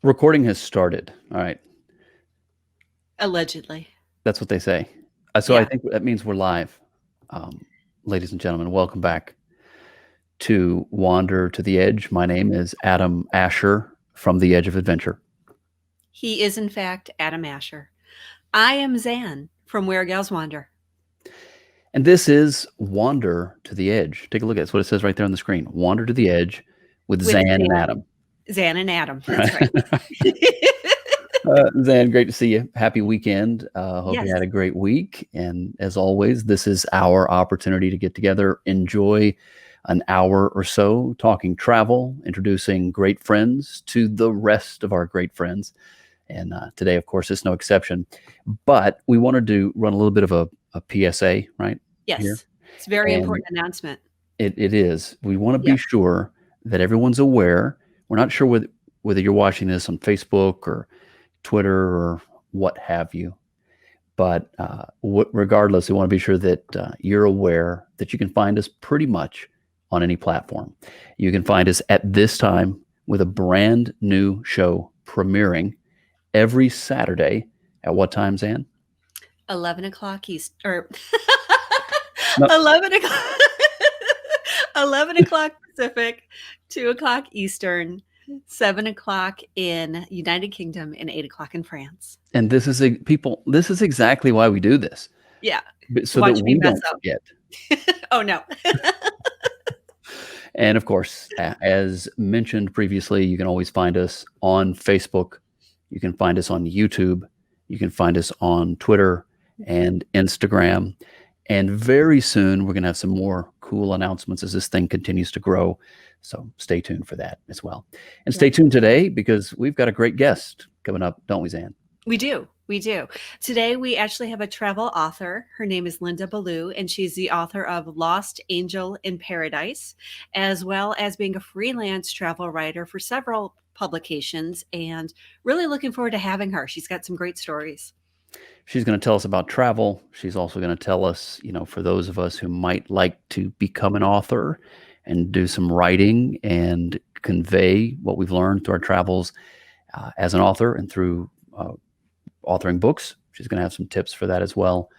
Recording has started. All right. Allegedly. That's what they say. So I think that means we're live. Ladies and gentlemen, welcome back to Wander to the Edge. My name is Adam Asher from The Edge of Adventure. He is, in fact, Adam Asher. I am Zanne from Where Gals Wander. And this is Wander to the Edge. Take a look at it. That's what it says right there on the screen. Wander to the Edge with Zanne and Adam. Zanne and Adam. That's right. Zanne, great to see you. Happy weekend. Hope you had a great week. And as always, this is our opportunity to get together, enjoy an hour or so talking travel, introducing great friends to the rest of our great friends. And today, of course, is no exception. But we wanted to run a little bit of a PSA, right? Yes. Here. It's a very important announcement. It is. We want to be sure that everyone's aware. We're not sure whether you're watching this on Facebook or Twitter or what have you. But regardless, we want to be sure that you're aware that you can find us pretty much on any platform. You can find us at this time with a brand new show premiering every Saturday. At what time, Zanne? 11 o'clock East, or no. 11 o'clock, 11 o'clock Pacific, 2 o'clock Eastern, 7 o'clock in United Kingdom, and 8 o'clock in France. And this is this is exactly why we do this. Yeah. So that we don't forget. Oh, no. And of course, as mentioned previously, you can always find us on Facebook. You can find us on YouTube. You can find us on Twitter and Instagram. And very soon, we're going to have some more cool announcements as this thing continues to grow. So stay tuned for that as well. And stay tuned today because we've got a great guest coming up, don't we, Zanne? We do. We do. Today, we actually have a travel author. Her name is Linda Ballou, and she's the author of Lost Angel in Paradise, as well as being a freelance travel writer for several publications, and really looking forward to having her. She's got some great stories. She's going to tell us about travel. She's also going to tell us, for those of us who might like to become an author and do some writing and convey what we've learned through our travels as an author and through authoring books. She's going to have some tips for that as well.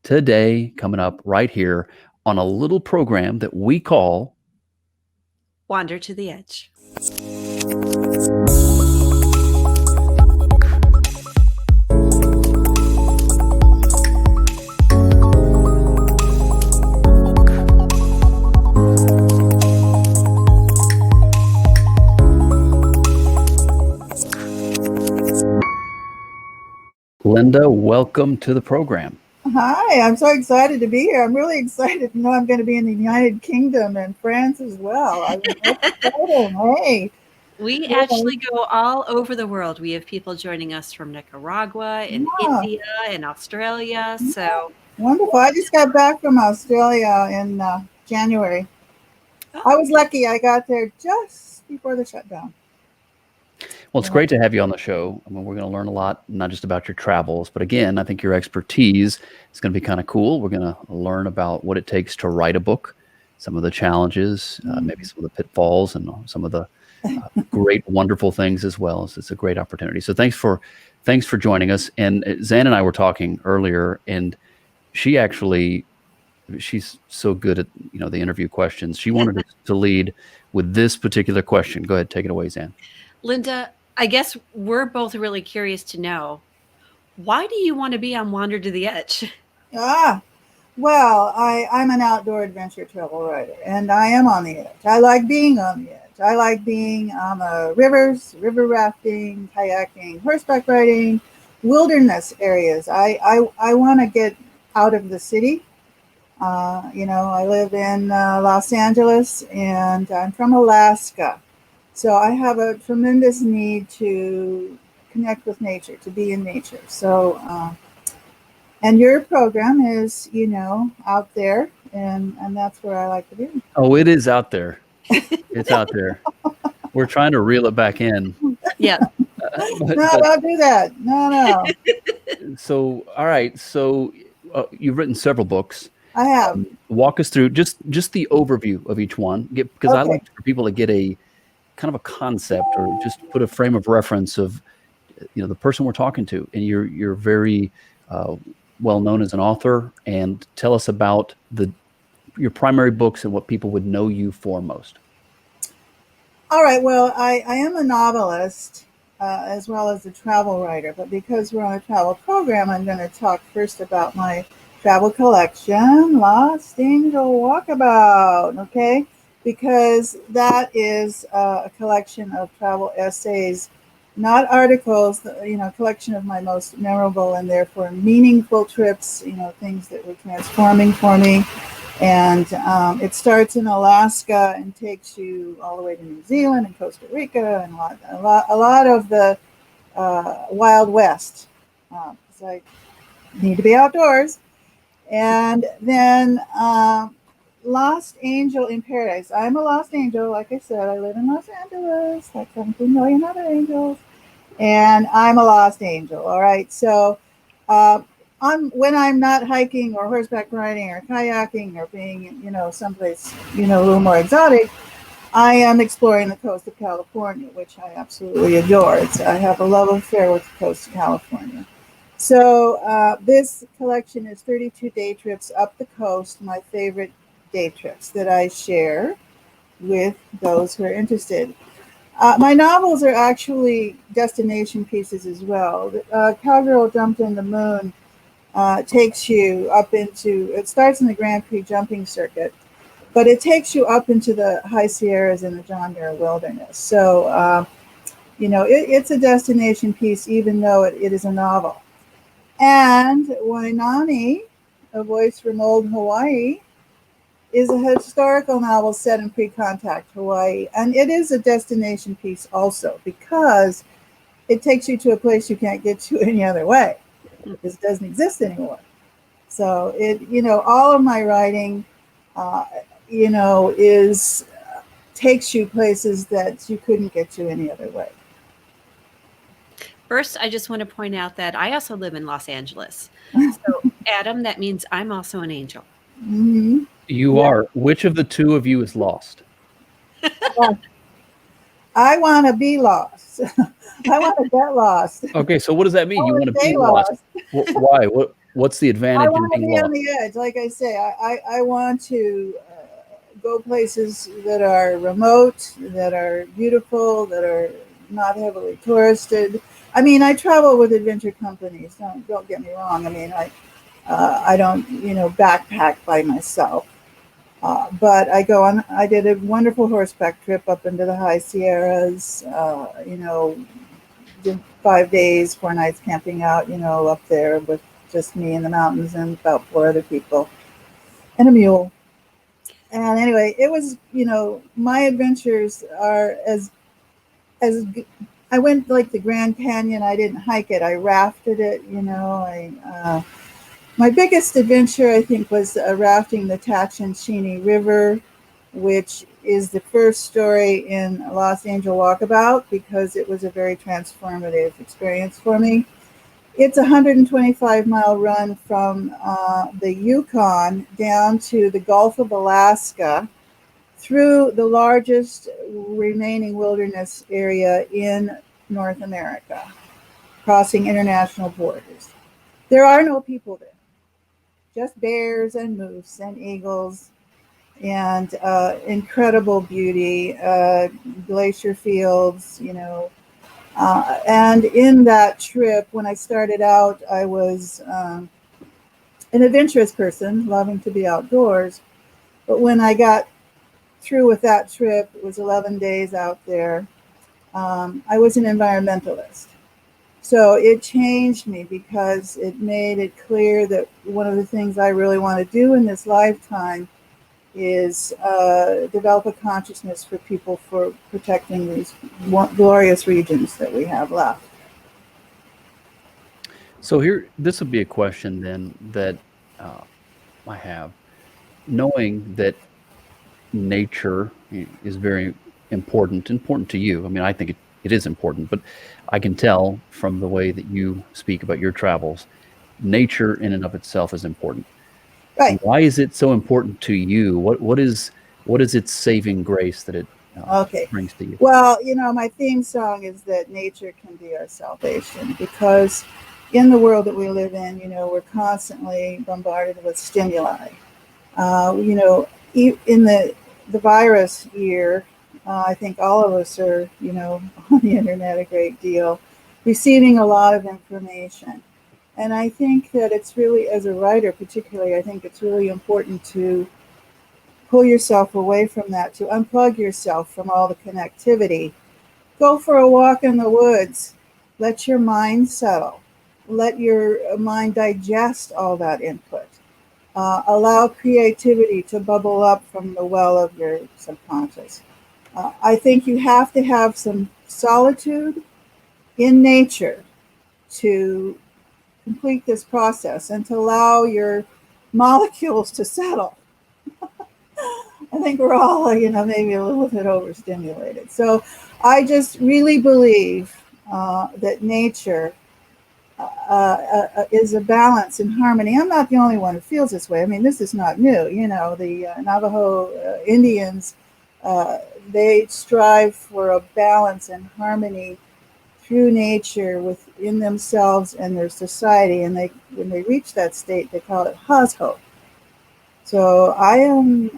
Today, coming up right here on a little program that we call Wander to the Edge. Linda, welcome to the program. Hi, I'm so excited to be here. I'm really excited to know I'm going to be in the United Kingdom and France as well. Hey. We actually go all over the world. We have people joining us from Nicaragua and India and Australia. So wonderful. I just got back from Australia in January. Oh. I was lucky. I got there just before the shutdown. Well, it's great to have you on the show. I mean, we're going to learn a lot, not just about your travels, but again, I think your expertise is going to be kind of cool. We're going to learn about what it takes to write a book, some of the challenges, maybe some of the pitfalls, and some of the great, wonderful things as well. So it's a great opportunity. So thanks for joining us. And Zanne and I were talking earlier, and she's so good at the interview questions. She wanted us to lead with this particular question. Go ahead, take it away, Zanne. Linda, I guess we're both really curious to know, why do you want to be on Wander to the Edge? Well, I'm an outdoor adventure travel writer, and I am on the edge. I like being on the edge. I like being on the rivers, river rafting, kayaking, horseback riding, wilderness areas. I want to get out of the city. I live in Los Angeles, and I'm from Alaska. So I have a tremendous need to connect with nature, to be in nature. So, and your program is, out there, and that's where I like to be. Oh, it is out there. It's out there. We're trying to reel it back in. Yeah. No, don't do that. No. So, all right. So you've written several books. I have. Walk us through just the overview of each one, because I like for people to get a kind of a concept, or just put a frame of reference of, the person we're talking to. And you're very well known as an author. And tell us about your primary books and what people would know you for most. All right. Well, I am a novelist as well as a travel writer, but because we're on a travel program, I'm going to talk first about my travel collection, Lost Angel Walkabout, okay? Because that is a collection of travel essays, not articles, a collection of my most memorable and therefore meaningful trips, things that were transforming for me. And it starts in Alaska and takes you all the way to New Zealand and Costa Rica and a lot of the Wild West. So I need to be outdoors. And then Lost Angel in Paradise. I'm a lost angel. Like I said, I live in Los Angeles, like 17 million other angels. And I'm a lost angel. All right. So when I'm not hiking or horseback riding or kayaking or being, someplace, a little more exotic, I am exploring the coast of California, which I absolutely adore. I have a love affair with the coast of California. So this collection is 32 day trips up the coast, my favorite day trips that I share with those who are interested. My novels are actually destination pieces as well. Cowgirl Jumped in the Moon takes you up into, it starts in the Grand Prix jumping circuit, but it takes you up into the high Sierras in the John Muir Wilderness. So, it's a destination piece, even though it is a novel. And Wainani, A Voice from Old Hawaii, is a historical novel set in pre-contact Hawaii. And it is a destination piece also, because it takes you to a place you can't get to any other way. This doesn't exist anymore. So all of my writing, takes you places that you couldn't get to any other way. First, I just want to point out that I also live in Los Angeles. So, Adam, that means I'm also an angel. Mm-hmm. You are. Which of the two of you is lost? I want to be lost. I want to get lost. Okay, so what does that mean? You want to be lost? Why? What's the advantage of being lost? I want to be lost? on the edge. Like I say, I want to go places that are remote, that are beautiful, that are not heavily touristed. I mean, I travel with adventure companies. Don't get me wrong. I mean, I don't, backpack by myself. But I did a wonderful horseback trip up into the high Sierras, did 5 days, 4 nights camping out, up there with just me in the mountains and about 4 other people and a mule. And anyway, it was, my adventures are as I went like the Grand Canyon. I didn't hike it. I rafted it, my biggest adventure, I think, was rafting the Tatshenshini River, which is the first story in Lost Angel Walkabout, because it was a very transformative experience for me. It's a 125-mile run from the Yukon down to the Gulf of Alaska, through the largest remaining wilderness area in North America, crossing international borders. There are no people there. Just bears and moose and eagles and incredible beauty, glacier fields, and in that trip, when I started out, I was an adventurous person, loving to be outdoors. But when I got through with that trip, it was 11 days out there, I was an environmentalist. So it changed me, because it made it clear that one of the things I really want to do in this lifetime is develop a consciousness for people for protecting these glorious regions that we have left. So this would be a question then that I have. Knowing that nature is very important to you. I mean, I think it is important, but I can tell from the way that you speak about your travels, nature in and of itself is important. Right. Why is it so important to you? What is its saving grace that it Okay. brings to you? Well, my theme song is that nature can be our salvation, because in the world that we live in, we're constantly bombarded with stimuli. In the virus year, I think all of us are, on the internet a great deal, receiving a lot of information. And I think that it's really, as a writer particularly, I think it's really important to pull yourself away from that, to unplug yourself from all the connectivity. Go for a walk in the woods. Let your mind settle. Let your mind digest all that input. Allow creativity to bubble up from the well of your subconscious. I think you have to have some solitude in nature to complete this process and to allow your molecules to settle. I think we're all, maybe a little bit overstimulated. So I just really believe that nature is a balance and harmony. I'm not the only one who feels this way. I mean, this is not new. The Navajo Indians, they strive for a balance and harmony through nature within themselves and their society. And when they reach that state, they call it Hazho. So I am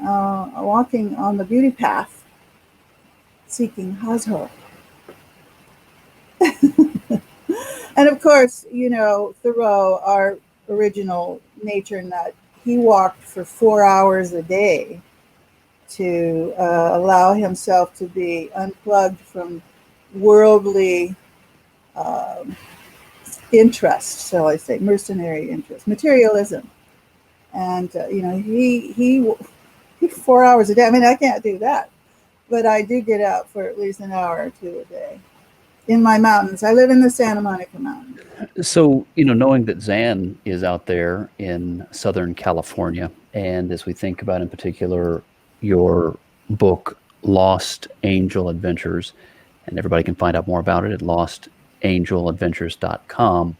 walking on the beauty path, seeking Hazho. And of course, Thoreau, our original nature nut, he walked for 4 hours a day to allow himself to be unplugged from worldly interest, shall I say, mercenary interest, materialism. And, he 4 hours a day. I mean, I can't do that, but I do get out for at least an hour or two a day in my mountains. I live in the Santa Monica Mountains. So, knowing that Zanne is out there in Southern California, and as we think about in particular your book, Lost Angel Adventures, and everybody can find out more about it at lostangeladventures.com.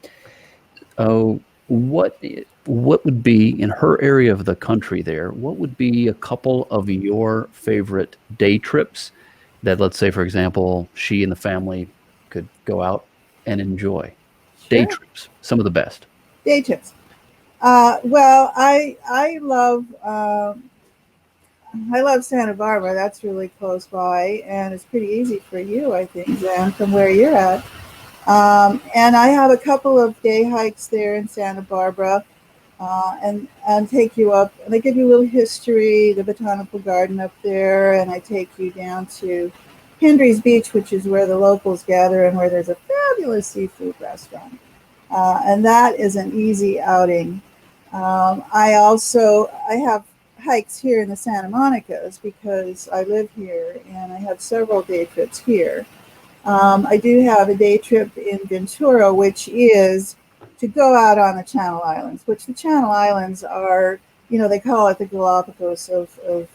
What would be in her area of the country there? What would be a couple of your favorite day trips that, let's say, for example, she and the family could go out and enjoy? Day Sure. trips, some of the best. Day trips. Well, I love Santa Barbara. That's really close by, and it's pretty easy for you, I think, Zanne, from where you're at. And I have a couple of day hikes there in Santa Barbara, and take you up. And I give you a little history, the botanical garden up there, and I take you down to Hendry's Beach, which is where the locals gather and where there's a fabulous seafood restaurant. And that is an easy outing. I have hikes here in the Santa Monicas because I live here, and I have several day trips here. I do have a day trip in Ventura, which is to go out on the Channel Islands, which the Channel Islands are, they call it the Galapagos of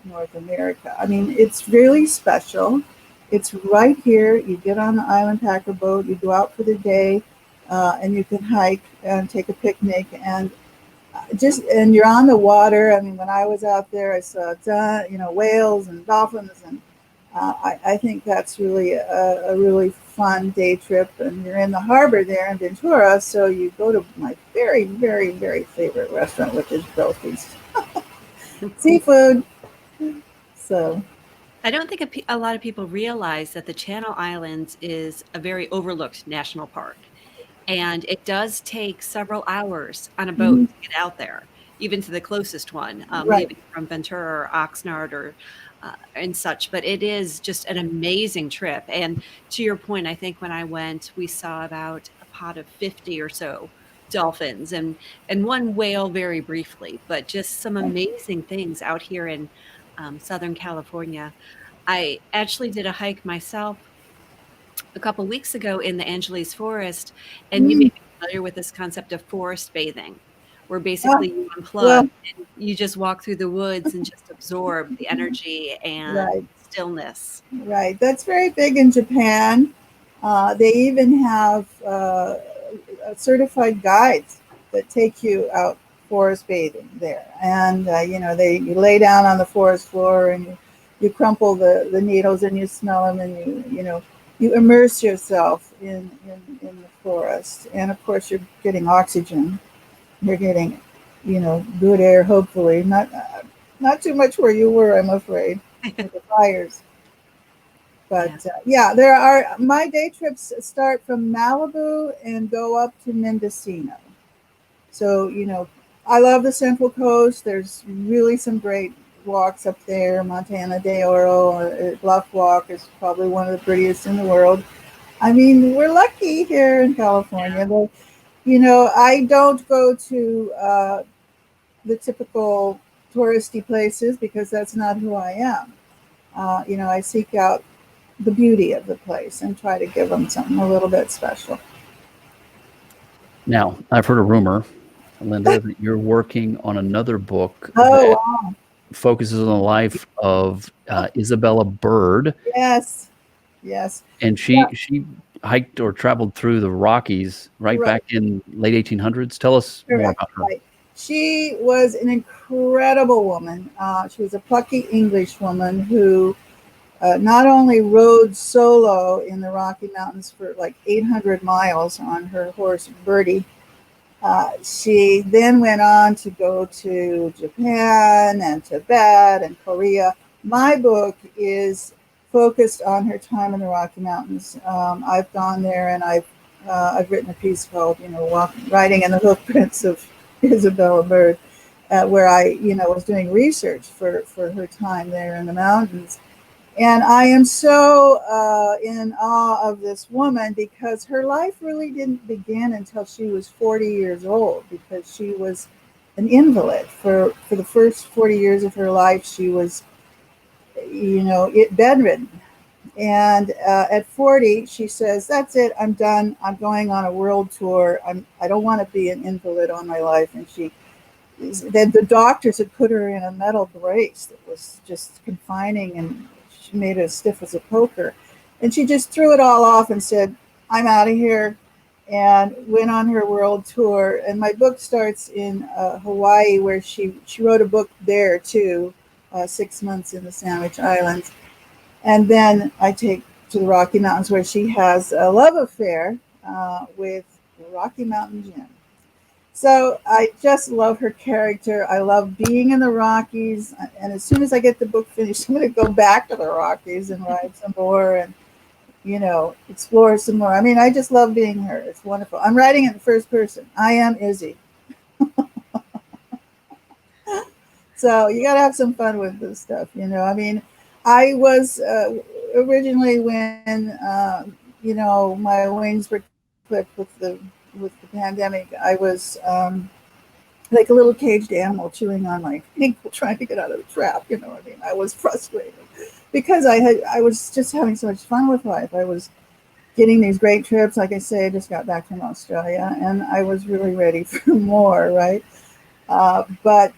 North America. I mean, it's really special. It's right here. You get on the island packer boat, you go out for the day, and you can hike and take a picnic, and you're on the water. I mean, when I was out there, I saw whales and dolphins, and I think that's really a really fun day trip. And you're in the harbor there in Ventura, so you go to my very, very, very favorite restaurant, which is Brothie's seafood. So I don't think a lot of people realize that the Channel Islands is a very overlooked national park. And it does take several hours on a boat to get out there, even to the closest one, Right. leaving from Ventura or Oxnard or and such. But it is just an amazing trip. And to your point, I think when I went, we saw about a pod of 50 or so dolphins and one whale very briefly, but just some amazing things out here in Southern California. I actually did a hike myself a couple weeks ago in the Angeles Forest, and you may Mm. be familiar with this concept of forest bathing, where Oh, basically you well, unplug and you just walk through the woods and just absorb the energy and right, stillness. right. That's very big in Japan. They even have certified guides that take you out forest bathing there, and you lay down on the forest floor and you you crumple the needles and you smell them, and you immerse yourself in the forest. And of course, you're getting oxygen. You're getting, good air. Hopefully, not too much where you were, I'm afraid, with the fires. But there are, my day trips start from Malibu and go up to Mendocino. So, I love the Central Coast. There's really some great walks up there. Montana de Oro, Bluff Walk is probably one of the prettiest in the world. I mean, we're lucky here in California. But, I don't go to the typical touristy places because that's not who I am. I seek out the beauty of the place and try to give them something a little bit special. Now, I've heard a rumor, Linda, that you're working on another book that focuses on the life of Isabella Bird. Yes. And she hiked or traveled through the Rockies back in late 1800s. Tell us more about her. Right. She was an incredible woman. She was a plucky English woman who not only rode solo in the Rocky Mountains for like 800 miles on her horse Birdie. She then went on to go to Japan and Tibet and Korea. My book is focused on her time in the Rocky Mountains. I've gone there, and I've written a piece called, Riding in the Hoofprints of Isabella Bird, where I, was doing research for her time there in the mountains. And I am so in awe of this woman because her life really didn't begin until she was 40 years old, because she was an invalid. For the first 40 years of her life, she was, bedridden. And at 40, she says, that's it, I'm done. I'm going on a world tour. I don't want to be an invalid all my life. And then the doctors had put her in a metal brace that was just confining, and she made her as stiff as a poker. And she just threw it all off and said, I'm out of here, and went on her world tour. And my book starts in Hawaii, where she wrote a book there too, 6 months in the Sandwich Islands. And then I take to the Rocky Mountains, where she has a love affair with the Rocky Mountain Jim. So I just love her character. I love being in the Rockies. And as soon as I get the book finished, I'm going to go back to the Rockies and ride some more and, explore some more. I mean, I just love being her. It's wonderful. I'm writing in the first person. I am Izzy. So you got to have some fun with this stuff. I mean, I was originally when, my wings were clipped with the pandemic, I was like a little caged animal chewing on my ankle, trying to get out of the trap. I was frustrated because I was just having so much fun with life. I was getting these great trips. Like I say, I just got back from Australia, and I was really ready for more, right? But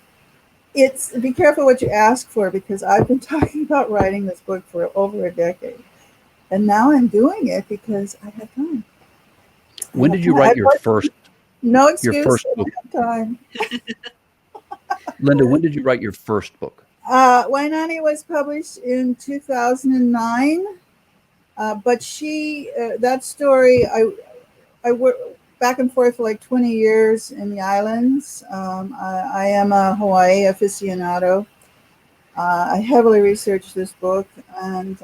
be careful what you ask for, because I've been talking about writing this book for over a decade, and now I'm doing it because I had time. When did you write your first? No excuse. Your first book. Time. Linda, when did you write your first book? Wainani was published in 2009, but that story, I worked back and forth for like 20 years in the islands. I am a Hawaii aficionado. I heavily researched this book, and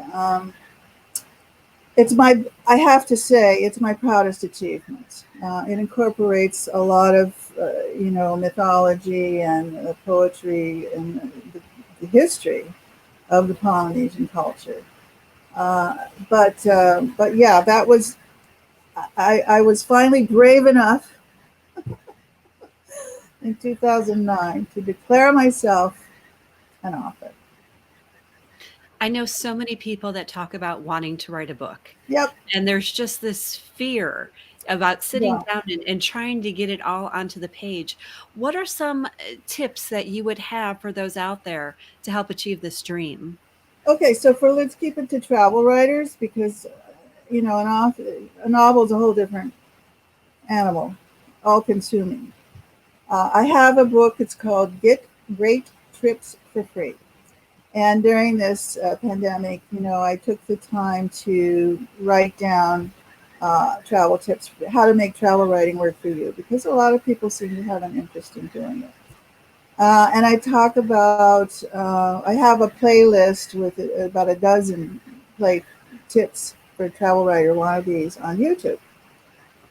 I have to say, it's my proudest achievement. It incorporates a lot of, mythology and poetry and the history of the Polynesian culture. But yeah, that was, I was finally brave enough in 2009 to declare myself an author. I know so many people that talk about wanting to write a book. Yep. And there's just this fear about sitting down and trying to get it all onto the page. What are some tips that you would have for those out there to help achieve this dream? Okay, so let's keep it to travel writers, because, a novel is a whole different animal, all consuming. I have a book, it's called Get Great Trips for Free. And during this pandemic, I took the time to write down travel tips, how to make travel writing work for you, because a lot of people seem to have an interest in doing it. And I talk about, I have a playlist with about a dozen tips for travel writer wannabes on YouTube.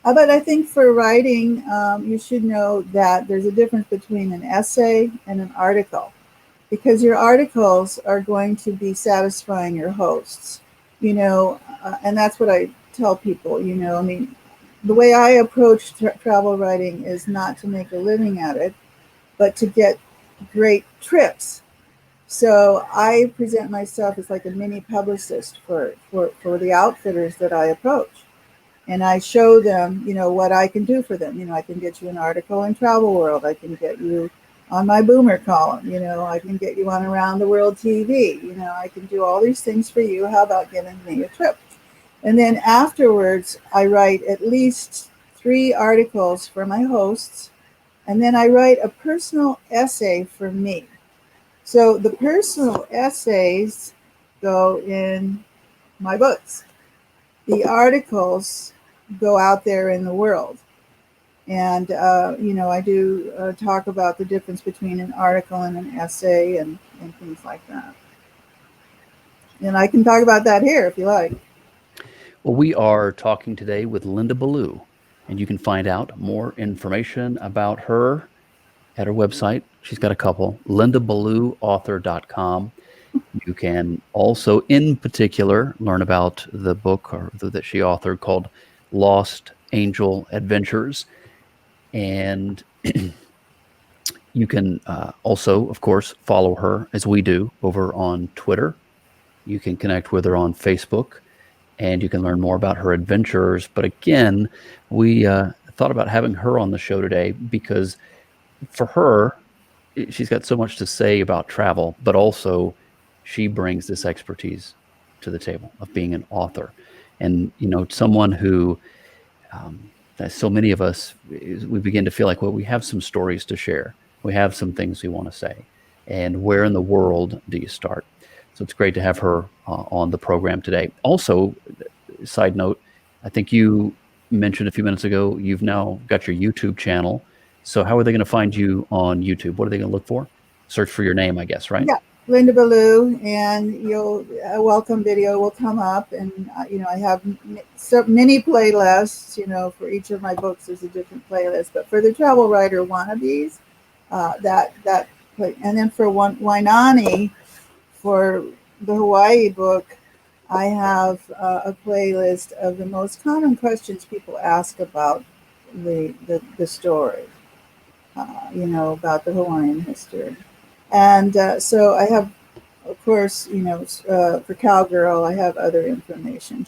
But I think for writing, you should know that there's a difference between an essay and an article, because your articles are going to be satisfying your hosts, and that's what I tell people, I mean, the way I approach travel writing is not to make a living at it, but to get great trips. So I present myself as like a mini publicist for the outfitters that I approach. And I show them, what I can do for them. I can get you an article in TravelWorld. I can get you on my Boomer column. I can get you on Around the World TV. I can do all these things for you. How about getting me a trip? And then afterwards, I write at least 3 articles for my hosts. And then I write a personal essay for me. So the personal essays go in my books. The articles go out there in the world. And, I do talk about the difference between an article and an essay and things like that. And I can talk about that here if you like. Well, we are talking today with Linda Ballou, and you can find out more information about her at her website. She's got a couple, lindaballauthor.com. You can also, in particular, learn about the book that she authored called Lost Angel Adventures. And you can also, of course, follow her, as we do, over on Twitter. You can connect with her on Facebook, and you can learn more about her adventures. But again, we thought about having her on the show today because for her, she's got so much to say about travel, but also she brings this expertise to the table of being an author. And, someone who, so many of us, we begin to feel like, well, we have some stories to share. We have some things we want to say. And where in the world do you start? So it's great to have her on the program today. Also, side note, I think you mentioned a few minutes ago, you've now got your YouTube channel. So how are they going to find you on YouTube? What are they going to look for? Search for your name, I guess, right? Yeah, Linda Ballou, and a welcome video will come up. And, I have so many playlists, for each of my books, there's a different playlist. But for the travel writer wannabes, and then for Wainani, for the Hawaii book, I have a playlist of the most common questions people ask about the story, about the Hawaiian history. And so I have, of course, for Cowgirl, I have other information.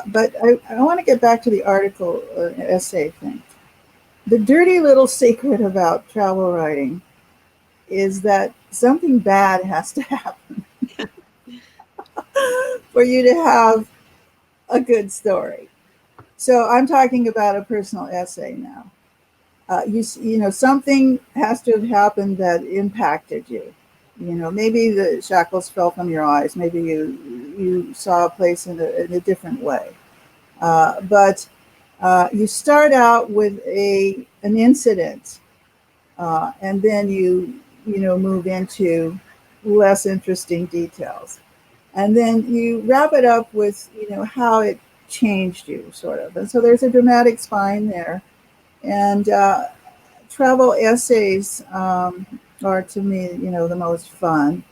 But I want to get back to the article essay thing. The dirty little secret about travel writing is that something bad has to happen for you to have a good story. So I'm talking about a personal essay now. Something has to have happened that impacted you. Maybe the shackles fell from your eyes. Maybe you saw a place in a different way. But you start out with an incident, and then you move into less interesting details. And then you wrap it up with, how it changed you, sort of. And so there's a dramatic spine there. And travel essays are, to me, the most fun.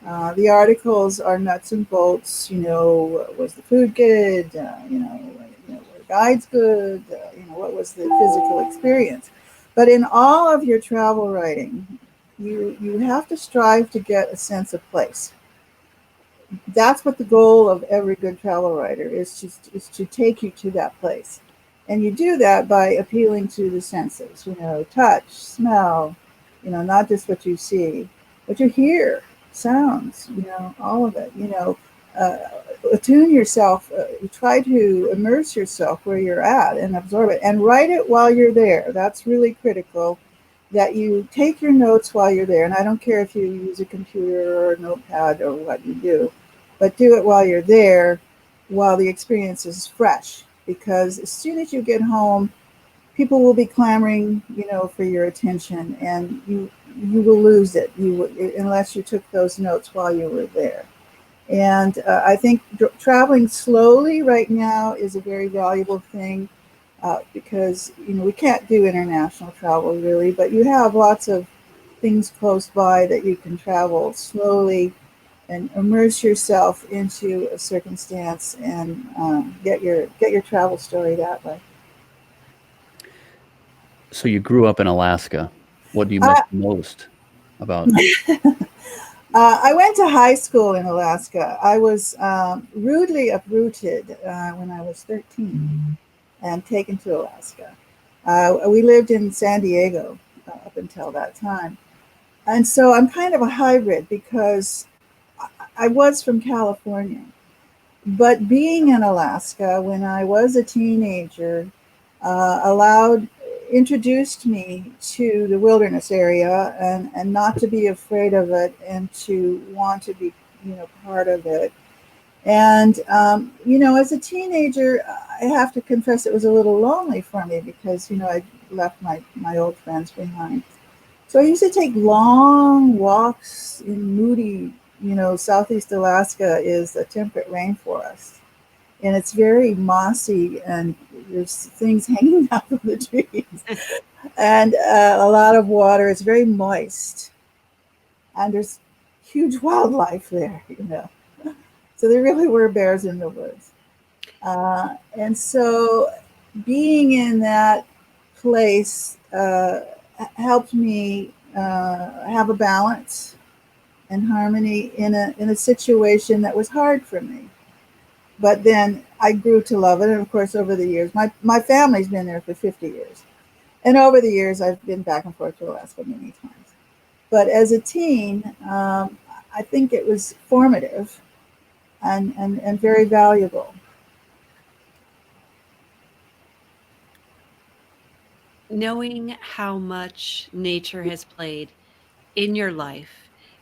The articles are nuts and bolts. Was the food good? Were the guides good? What was the physical experience? But in all of your travel writing, you have to strive to get a sense of place. That's what the goal of every good travel writer is to take you to that place. And you do that by appealing to the senses, touch, smell, not just what you see, but you hear, sounds, all of it, attune yourself, try to immerse yourself where you're at and absorb it and write it while you're there. That's really critical. that you take your notes while you're there. And I don't care if you use a computer or a notepad or what you do, but do it while you're there, while the experience is fresh. Because as soon as you get home, people will be clamoring, for your attention, and you will lose it. Unless you took those notes while you were there. And I think traveling slowly right now is a very valuable thing, because we can't do international travel really, but you have lots of things close by that you can travel slowly and immerse yourself into a circumstance, and get your travel story that way. So you grew up in Alaska. What do you miss Uh, most about? I went to high school in Alaska. I was rudely uprooted when I was 13 and taken to Alaska. We lived in San Diego up until that time. And so I'm kind of a hybrid, because I was from California. But being in Alaska when I was a teenager allowed introduced me to the wilderness area, and not to be afraid of it, and to want to be part of it. And as a teenager, I have to confess it was a little lonely for me, because I left my old friends behind. So I used to take long walks in moody, Southeast Alaska is a temperate rainforest. And it's very mossy, and there's things hanging out of the trees, and a lot of water. It's very moist, and there's huge wildlife there. So there really were bears in the woods. And so being in that place helped me have a balance and harmony in a situation that was hard for me. But then I grew to love it. And of course, over the years, my family's been there for 50 years. And over the years, I've been back and forth to Alaska many times. But as a teen, I think it was formative and very valuable. Knowing how much nature has played in your life,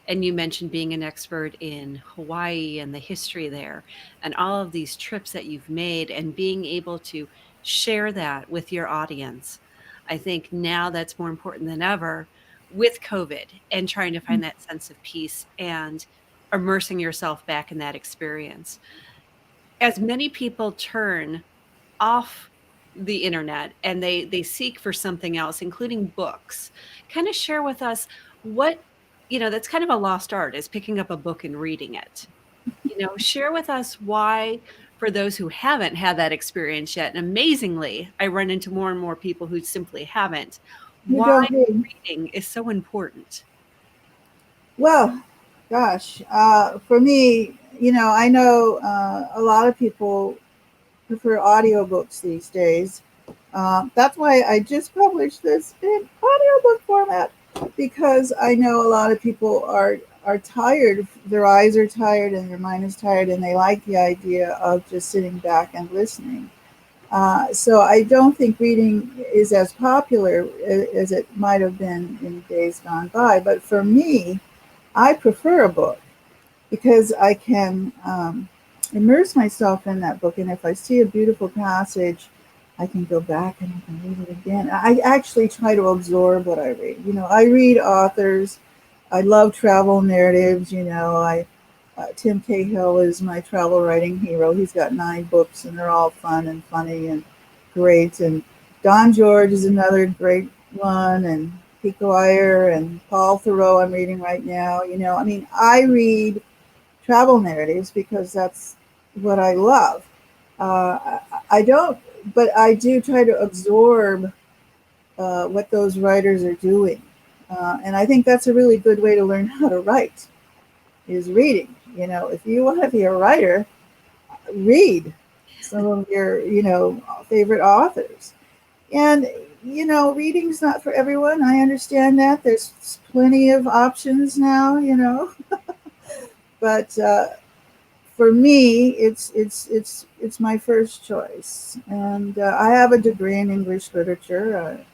and you mentioned being an expert in Hawaii and the history there, and all of these trips that you've made, and being able to share that with your audience. I think now that's more important than ever with COVID, and trying to find that sense of peace and immersing yourself back in that experience. As many people turn off the internet and they seek for something else, including books, kind of share with us what, that's kind of a lost art, is picking up a book and reading it. Share with us why, for those who haven't had that experience yet, and amazingly I run into more and more people who simply haven't, You why don't read. reading is so important. Well, gosh, for me, I know a lot of people prefer audiobooks these days. That's why I just published this in audiobook format, because I know a lot of people are tired. Their eyes are tired and their mind is tired, and they like the idea of just sitting back and listening. So I don't think reading is as popular as it might have been in days gone by. But for me, I prefer a book, because I can immerse myself in that book. And if I see a beautiful passage, I can go back and I can read it again. I actually try to absorb what I read. I read authors. I love travel narratives. Tim Cahill is my travel writing hero. He's got 9 books, and they're all fun and funny and great. And Don George is another great one, and Pico Iyer and Paul Thoreau I'm reading right now. I read travel narratives because that's what I love. I don't, but I do try to absorb what those writers are doing. And I think that's a really good way to learn how to write, is reading. If you want to be a writer, read some of your, favorite authors. And, reading's not for everyone. I understand that. There's plenty of options now. But for me, it's my first choice. And I have a degree in English literature.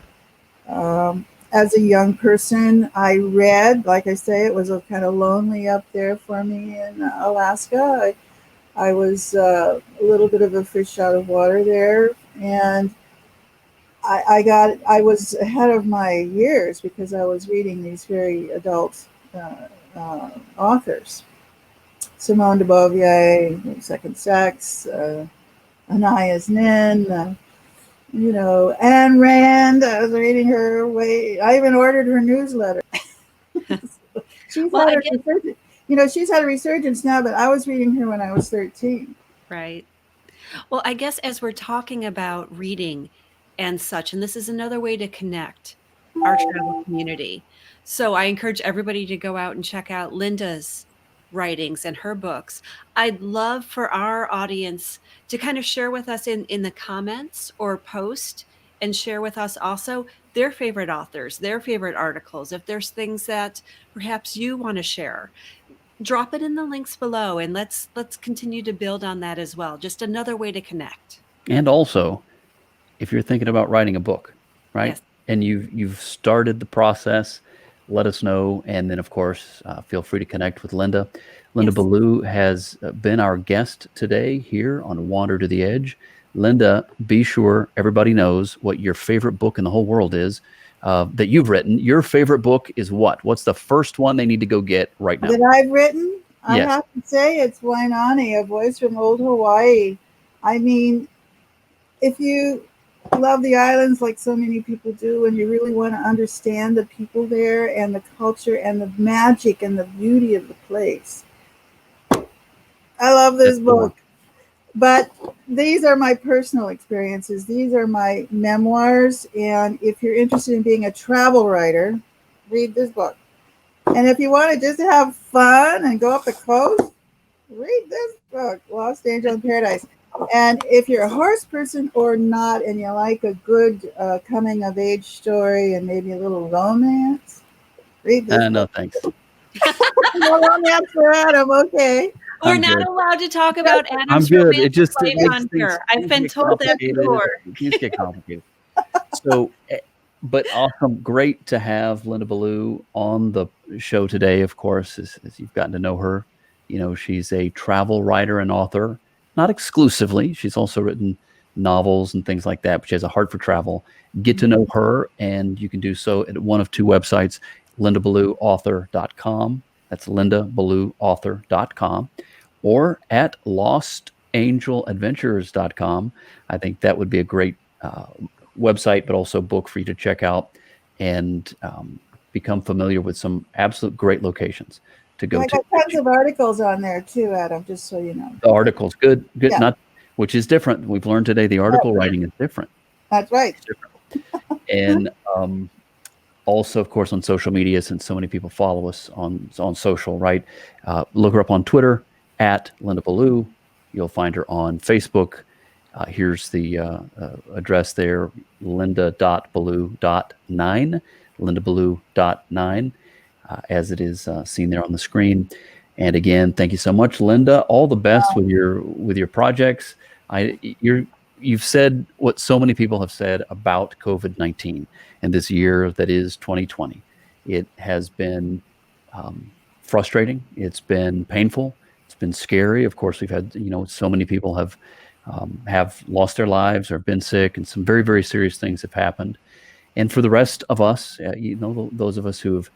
as a young person, I read, like I say, it was a kind of lonely up there for me in Alaska. I was a little bit of a fish out of water there, and I was ahead of my years because I was reading these very adult authors. Simone de Beauvoir, Second Sex, Anaya's Nin, Anne Rand. I was reading her way. I even ordered her newsletter. She's Well, had a resurgence. She's had a resurgence now, but I was reading her when I was 13. Right. Well, I guess as we're talking about reading and such, and this is another way to connect our travel community. So I encourage everybody to go out and check out Linda's writings and her books. I'd love for our audience to kind of share with us in the comments or post and share with us also their favorite authors, their favorite articles. If there's things that perhaps you want to share, drop it in the links below, and let's continue to build on that as well. Just another way to connect. And also, if you're thinking about writing a book, right? Yes. And you've started the process, let us know. And then, of course, feel free to connect with Linda. Linda Yes. Ballou has been our guest today here on Wander to the Edge. Linda, be sure everybody knows what your favorite book in the whole world is that you've written. Your favorite book is what? What's the first one they need to go get right now? That I've written? I Yes. have to say it's Wainani, A Voice from Old Hawaii. I mean, if you love the islands like so many people do, and you really want to understand the people there and the culture and the magic and the beauty of the place, I love this book. But these are my personal experiences. These are my memoirs. And if you're interested in being a travel writer, read this book. And if you want to just have fun and go up the coast, read this book, Lost Angel in Paradise. And if you're a horse person or not, and you like a good coming of age story and maybe a little romance, read this book. No, thanks. No romance for Adam, okay. We're not allowed to talk about I'm Adam's good. It romantic just life on here. I've been told that before. Things get complicated. So, but awesome. Great to have Linda Ballou on the show today, of course, as you've gotten to know her. She's a travel writer and author, not exclusively. She's also written novels and things like that, but she has a heart for travel. Get to know her, and you can do so at one of two websites, lindaballouauthor.com. That's lindaballouauthor.com. Or at lostangeladventures.com. I think that would be a great website, but also book for you to check out and become familiar with some absolute great locations to go to. I got tons of articles on there too, Adam, just so you know. The articles, good, Yeah. not, which is different. We've learned today the article writing is different. That's right. It's different. And also, of course, on social media, since so many people follow us on social, right? Look her up on Twitter at Linda Ballou. You'll find her on Facebook. Here's the address there, linda.ballou.9, lindaballou.9, as it is seen there on the screen. And again, thank you so much, Linda. All the best with your projects. You've said what so many people have said about COVID-19 and this year that is 2020. It has been frustrating. It's been painful. It's been scary. Of course, we've had, so many people have lost their lives or been sick, and some very, very serious things have happened. And for the rest of us, those of us who have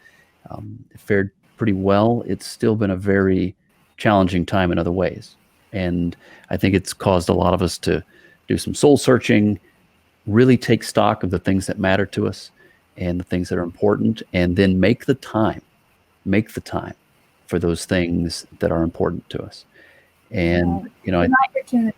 fared pretty well, it's still been a very challenging time in other ways. And I think it's caused a lot of us to do some soul searching, really take stock of the things that matter to us and the things that are important, and then make the time for those things that are important to us. And, an opportunity.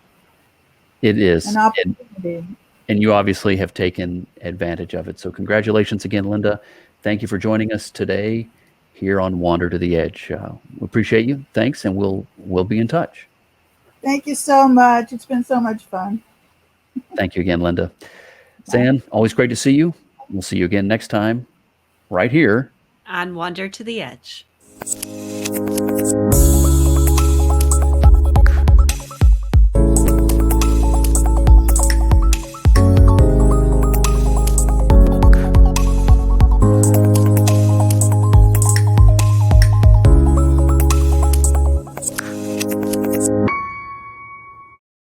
It is. An opportunity. And you obviously have taken advantage of it. So congratulations again, Linda. Thank you for joining us today here on Wander to the Edge. We appreciate you. Thanks, and we'll be in touch. Thank you so much. It's been so much fun. Thank you again, Linda. Zanne, always great to see you. We'll see you again next time, right here On Wander to the Edge.